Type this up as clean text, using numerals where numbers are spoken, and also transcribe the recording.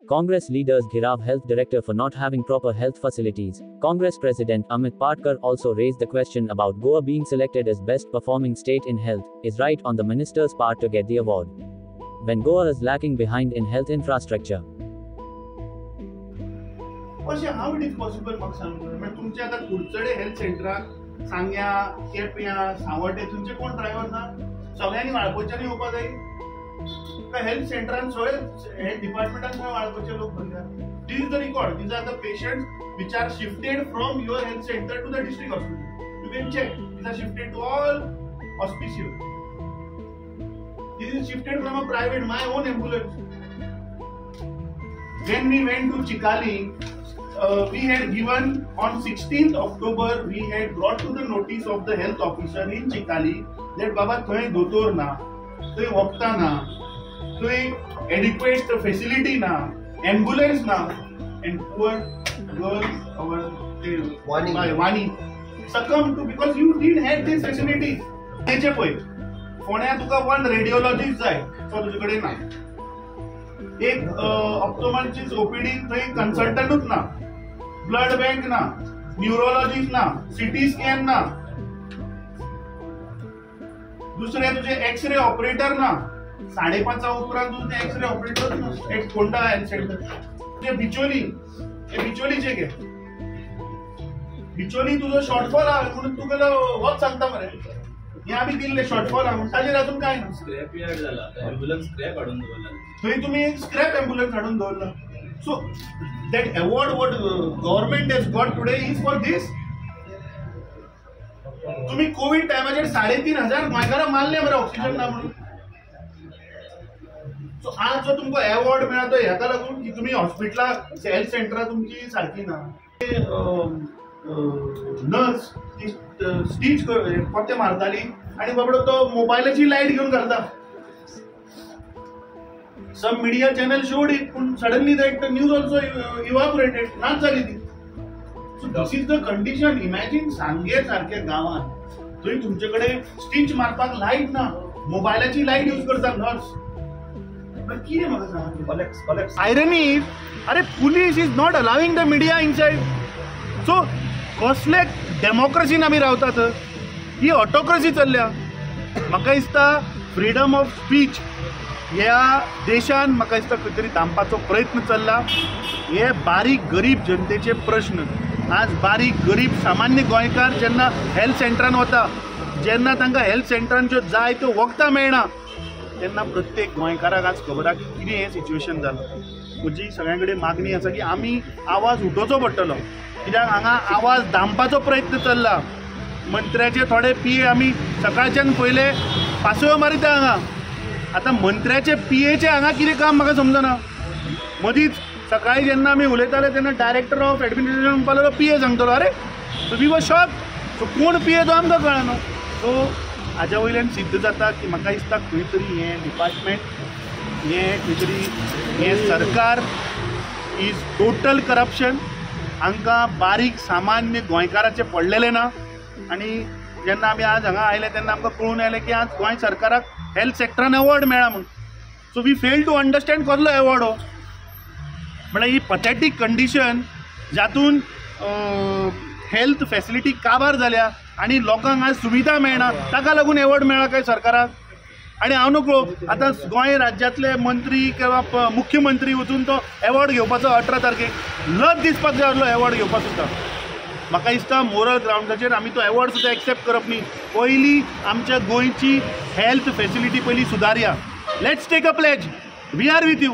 Congress leaders Ghirav Health Director for not having proper health facilities. Congress President Amit Patkar also raised the question about Goa being selected as best performing state in health, is right on the minister's part to get the award, when Goa is lacking behind in health infrastructure. How it is possible? तुमचे आता Kudchade health सेंटराक सांग्या केप्या सावड्डे तुमचे कोण driver ना सगळ्यांनी वाळपच्यानी येवपा जाय का health सेंटरान सगळे हेल्थ डिपार्टमेंटान सगळे वाळपचे लोक भरल्या. This is the record. These are the patients which are shifted from your health center to the district hospital. You can check. These are shifted to all auspicious. This is shifted from a private, my own ambulance. When we went to Chikali, we had given on 16th October, we had brought to the notice of the health officer in Chikali that Baba thoi dotor na, thoi wakta na, thoi adequate facility na, ambulance na, and poor girl, our Vani succumbed to because you didn't have these facilities. त्याचे पळय फोण्या तुका one radiologist जाय so तुजे कडेन ना, एक ऑप्टोमॅलॉजिस्ट OPD थंय कन्सल्टंटूच ना, ब्लड बँक ना, न्यूरोलॉजिस्ट ना, सिटी स्कॅन ना, दुसरे तुझे एक्सरे ऑपरेटर ना, 5:30 उपरांत तुझे एक्सरे ऑपरेटर ना, एक कोंडा हेल्थ सेंटर तुझे बिचोलीचे घे. बिचोली तुझो शॉर्टफॉल आहे म्हणून तुका वच सांगता मरे हे आम्ही दिल्ले शॉर्टफॉल आहे ताजेर अजून काय ना. स्क्रॅप यार्ड झाला, ॲम्ब्युलन्स स्क्रॅप हाडून दवरला, थंय तुम्ही स्क्रॅप ॲम्ब्युलन्स हाडून दवरला. So that award what government has got today is for this. तुम्ही कोविड टायमाचेर 3,500 गोंयकारांक मारले मरे ऑक्सिजन ना म्हणून. सो आज जो तुमकां अवॉर्ड मेळ्ळा तो हेका लागून की तुमी हॉस्पिटलां हेल्थ सेंटरां तुमची सारकी ना. नर्स स्टीच पत्ते मारताली आणि बाबडो तो मोबायलाची लाईट घेऊन घालता. Some media channel showed it पण suddenly that news also evaporated नाच झाली ती. So this is the condition. Imagine सांगेर सारख्या गावात थंय तुमच्याकडे स्टीच मारपाक लाईट ना, मोबायलाची लाईट यूज करता नर्स. कितें म्हाका सांग. आयरनी इज अरे police is not allowing the media inside. So कसले डेमोक्रेसीन आमी रावतात, ही ऑटोक्रेसी चल्ल्या. म्हाका दिसता फ्रीडम ऑफ स्पीच ह्या देशान म्हाका दिसता खंय तरी थांबपाचो प्रयत्न चल्ला. हे बारीक गरीब जनतेचे प्रश्न आज बारीक गरीब सामान्य गोंयकार जेन्ना हेल्थ सेंटरान वता, जेन्ना तांकां हेल्थ सेंटरांच्यो जाय त्यो वखदां मेळना, तेन्ना प्रत्येक गोंयकाराक आज खबर आहा की कितें हें सिच्युएशन जालां. म्हजी सगळ्यां कडेन मागणी आसा की आमी आवाज उठोवचो पडटलो, कित्याक हांगा आवाज दामपाचो प्रयत्न चल्ला. मंत्र्याचे थोडे पीए आमी सकाळच्यान पयले पासयो मारिता हांगा. आतां मंत्र्याचे पीएचे हांगा कितें काम म्हाका समजना. मदींच सकाळी जेन्ना आमी उलयताले तेन्ना डायरेक्टर ऑफ एडमिनिस्ट्रेशन म्हणपाक पीए सांगतलो. अरे सो वी वर शॉक. सो कोण पीए तो आमकां कळना. सो हाज्या वयल्यान सिद्ध जाता की म्हाका दिसता खंय तरी हें डिपार्टमेंट हें खंय तरी हें सरकार इज टोटल करप्शन. हांकां बारीक सामान्य गोंयकाराचे पडलेले ना. आनी जेन्ना आमी आज हांगा आयले तेन्ना आमकां कळून आयलें की आज गोंय सरकाराक हेल्थ सेक्टरान अवॉर्ड मेळ्ळा म्हणून. So we fail to understand कसलो अवॉर्ड हो. म्हळ्यार ही पथेटीक कंडिशन जातून हेल्थ फॅसिलिटी काबार जाल्या आनी लोकांक आज सुविधा मेळना, ताका लागून अवॉर्ड मेळ्ळा काय सरकाराक. आनी हांव नकळो आतां गोंय राज्यांतले मंत्री किंवा मुख्यमंत्री वचून तो अवॉर्ड घेवपाचो 18 तारखेक लज दिसपाक जाय आसलो अवॉर्ड घेवपाक सुद्दां. म्हाका दिसता मोरल ग्रावंडाचेर आमी तो अवॉर्ड सुद्दां एक्सेप्ट करप न्ही. पयलीं आमच्या गोंयची हेल्थ फॅसिलिटी पयलीं सुदारया. Let's take a pledge. We are with you.